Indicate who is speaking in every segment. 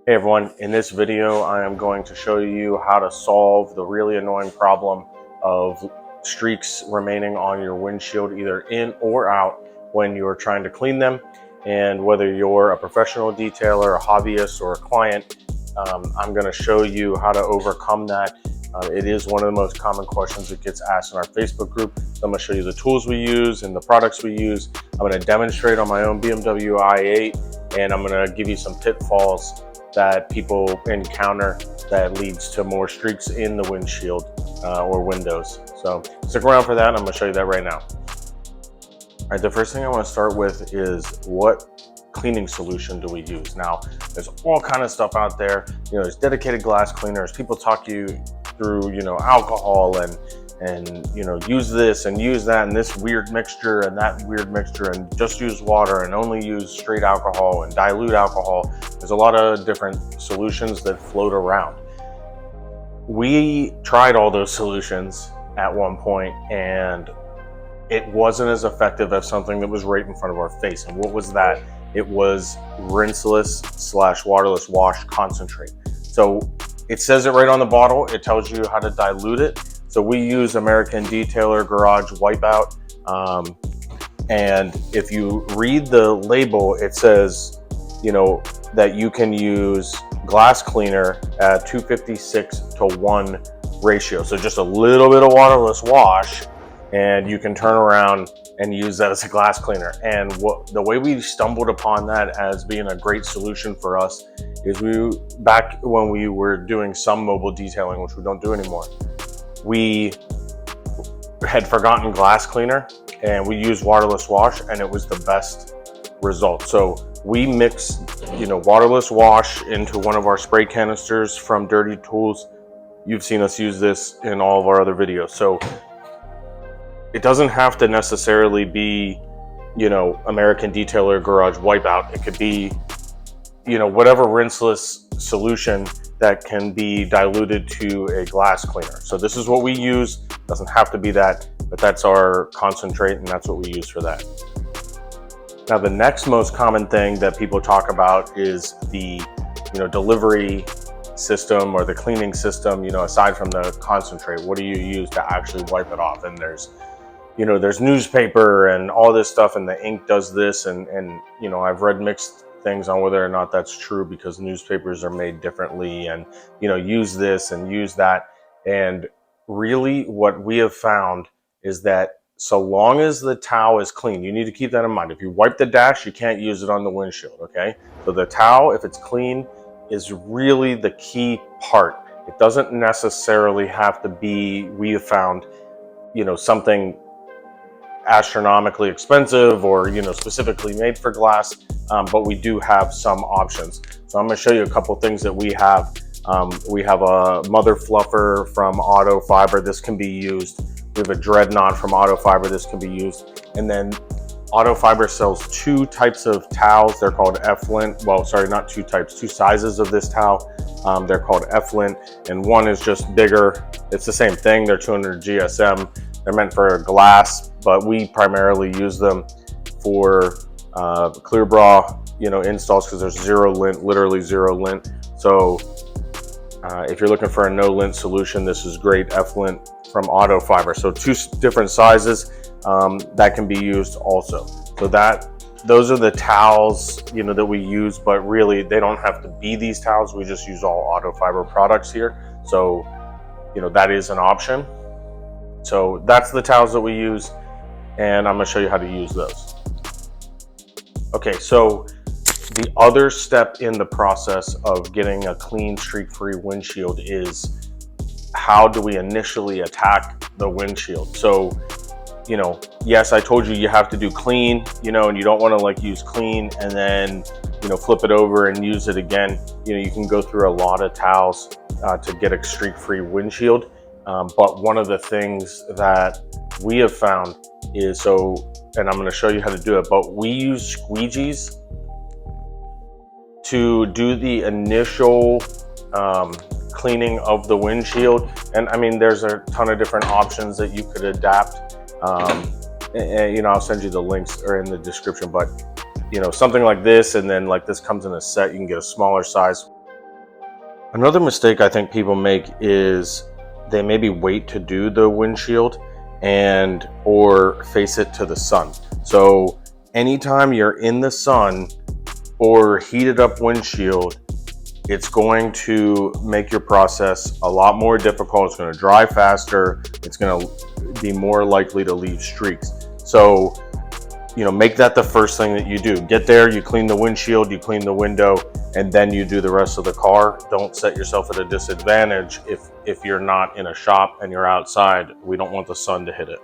Speaker 1: Hey everyone, in this video I am going to show you how to solve the really annoying problem of streaks remaining on your windshield either in or out when you're trying to clean them. And whether you're a professional detailer, a hobbyist, or a client, I'm going to show you how to overcome that. It is one of the most common questions that gets asked in our Facebook group. So I'm going to show you the tools we use and the products we use. I'm going to demonstrate on my own BMW i8, and I'm going to give you some pitfalls that people encounter that leads to more streaks in the windshield or windows. So stick around for that. I'm going to show you that right now. All right, the first thing I want to start with is what cleaning solution do we use? Now, there's all kind of stuff out there. There's dedicated glass cleaners. People talk you through, alcohol and use this and use that and this weird mixture and that weird mixture, and just use water and only use straight alcohol and dilute alcohol. There's a lot of different solutions that float around. We tried all those solutions at one point and it wasn't as effective as something that was right in front of our face. And what was that? It was rinseless/waterless wash concentrate. So it says it right on the bottle. It tells you how to dilute it. So we use American Detailer Garage Wipeout. And if you read the label, it says, that you can use glass cleaner at 256:1 ratio. So just a little bit of waterless wash, and you can turn around and use that as a glass cleaner. And the way we stumbled upon that as being a great solution for us is back when we were doing some mobile detailing, which we don't do anymore, we had forgotten glass cleaner and we used waterless wash, and it was the best result. So we mixed, waterless wash into one of our spray canisters from Dirty Tools. You've seen us use this in all of our other videos. So it doesn't have to necessarily be, American Detailer Garage Wipeout. It could be, whatever rinseless solution that can be diluted to a glass cleaner. So this is what we use. Doesn't have to be that, but that's our concentrate, and that's what we use for that. Now, the next most common thing that people talk about is the, delivery system or the cleaning system. Aside from the concentrate, what do you use to actually wipe it off? And there's newspaper and all this stuff, and the ink does this, and I've read mixed things on whether or not that's true, because newspapers are made differently, and use this and use that. And really what we have found is that so long as the towel is clean, you need to keep that in mind. If you wipe the dash, you can't use it on the windshield, okay? So the towel, if it's clean, is really the key part. It doesn't necessarily have to be, we have found, something astronomically expensive or specifically made for glass, but we do have some options. So I'm going to show you a couple things that we have. We have a mother fluffer from Auto Fiber. This can be used. We have a dreadnought from Auto Fiber. This can be used. And then Auto Fiber sells two types of towels. They're called Effluent. Well, sorry, not two types, two sizes of this towel. They're called Effluent, and one is just bigger. It's the same thing. They're 200 GSM. They're meant for glass, but we primarily use them for clear bra, installs, because there's zero lint, literally zero lint. So if you're looking for a no lint solution, this is great. Effluent from Auto Fiber. So two different sizes that can be used also. So those are the towels, that we use, but really they don't have to be these towels. We just use all Auto Fiber products here. So, that is an option. So that's the towels that we use, and I'm going to show you how to use those. Okay, so the other step in the process of getting a clean, streak-free windshield is how do we initially attack the windshield? So, yes, I told you have to do clean, and you don't want to use clean and then, flip it over and use it again. You can go through a lot of towels to get a streak-free windshield. But one of the things that we have found is, and I'm going to show you how to do it, but we use squeegees to do the initial cleaning of the windshield. And I mean, there's a ton of different options that you could adapt. And I'll send you the links or in the description, but something like this, and then this comes in a set. You can get a smaller size. Another mistake I think people make is they maybe wait to do the windshield and or face it to the sun. So anytime you're in the sun or heated up windshield, it's going to make your process a lot more difficult. It's going to dry faster. It's going to be more likely to leave streaks. So, make that the first thing that you do. Get there, you clean the windshield, you clean the window, and then you do the rest of the car. Don't set yourself at a disadvantage if you're not in a shop and you're outside. We don't want the sun to hit it.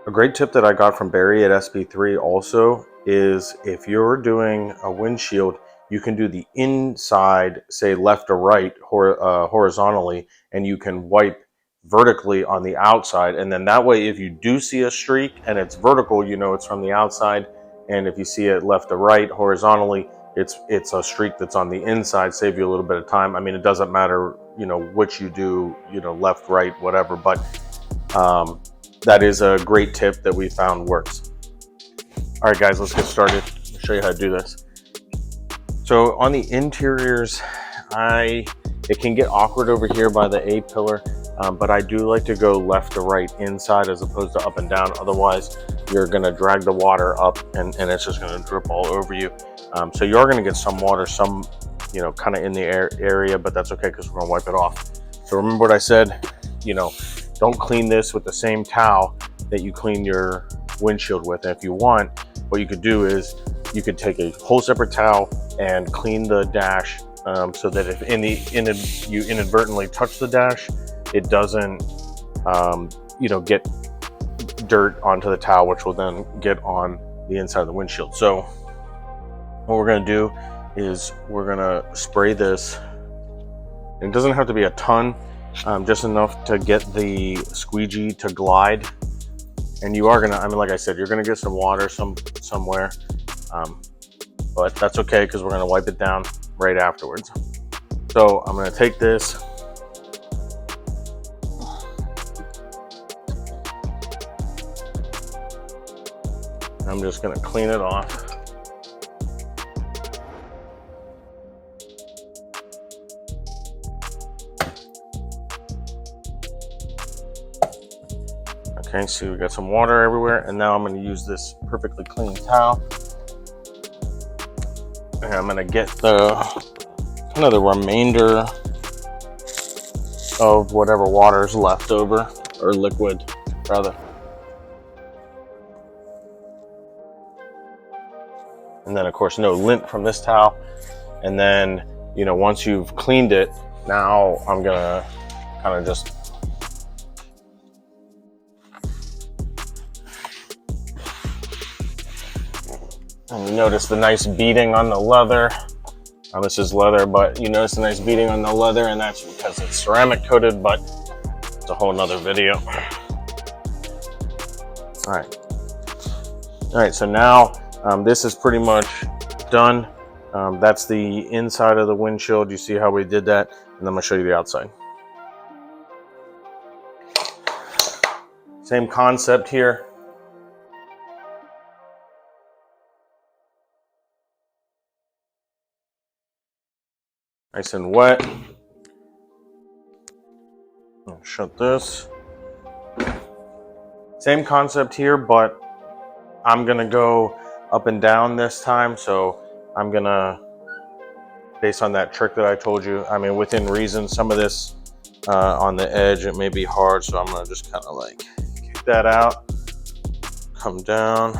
Speaker 1: A great tip that I got from Barry at SB3 also is if you're doing a windshield, you can do the inside, say left or right, horizontally, and you can wipe vertically on the outside. And then that way, if you do see a streak and it's vertical, it's from the outside. And if you see it left or right, horizontally, it's a streak that's on the inside. Save you a little bit of time. I mean, it doesn't matter, which you do, left, right, whatever. But that is a great tip that we found works. All right, guys, let's get started. I'll show you how to do this. So on the interiors, it can get awkward over here by the A-pillar, but I do like to go left to right inside as opposed to up and down. Otherwise, you're gonna drag the water up and it's just gonna drip all over you. So you are gonna get some water, some, kind of in the area, but that's okay because we're gonna wipe it off. So remember what I said, don't clean this with the same towel that you clean your windshield with. And if you want, what you could do is you could take a whole separate towel and clean the dash so that if you inadvertently touch the dash, it doesn't get dirt onto the towel, which will then get on the inside of the windshield. So what we're going to do is we're going to spray this. It doesn't have to be a ton, just enough to get the squeegee to glide. And you are going to, like I said, you're going to get some water somewhere. But that's okay because we're going to wipe it down right afterwards. So I'm going to take this. I'm just going to clean it off. Okay, so we got some water everywhere, and now I'm going to use this perfectly clean towel. And I'm going to get the remainder of whatever water is left over, or liquid rather. And then of course no lint from this towel. And then, once you've cleaned it, now I'm gonna kind of just and you notice the nice beading on the leather. This is leather, but you notice the nice beading on the leather, and that's because it's ceramic coated, but it's a whole nother video. All right, so now this is pretty much done. That's the inside of the windshield. You see how we did that? And I'm gonna show you the outside. Same concept here. Nice and wet. I'll shut this. Same concept here, but I'm gonna go up and down this time. So I'm gonna, based on that trick that I told you, within reason, some of this on the edge, it may be hard. So I'm gonna just kind of like kick that out, come down.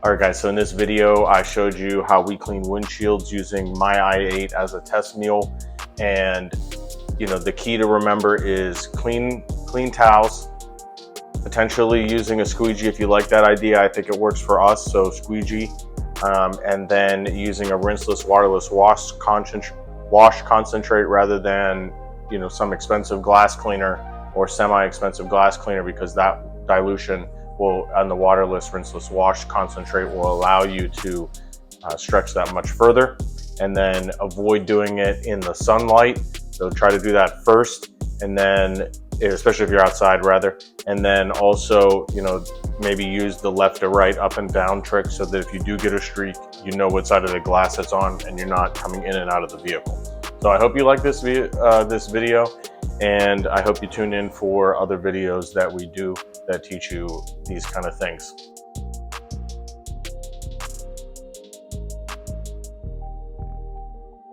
Speaker 1: All right, guys, so in this video, I showed you how we clean windshields using my i8 as a test mule. And, the key to remember is clean towels, potentially using a squeegee if you like that idea. I think it works for us, so squeegee. And then using a rinseless, waterless wash concentrate rather than, some expensive glass cleaner or semi-expensive glass cleaner, because that dilution will, on the waterless, rinseless wash concentrate, will allow you to stretch that much further. And then avoid doing it in the sunlight. So try to do that first, and then, especially if you're outside rather, and then also, you know, maybe use the left to right, up and down trick, so that if you do get a streak, you know what side of the glass it's on and you're not coming in and out of the vehicle. So I hope you like this video, and I hope you tune in for other videos that we do that teach you these kind of things.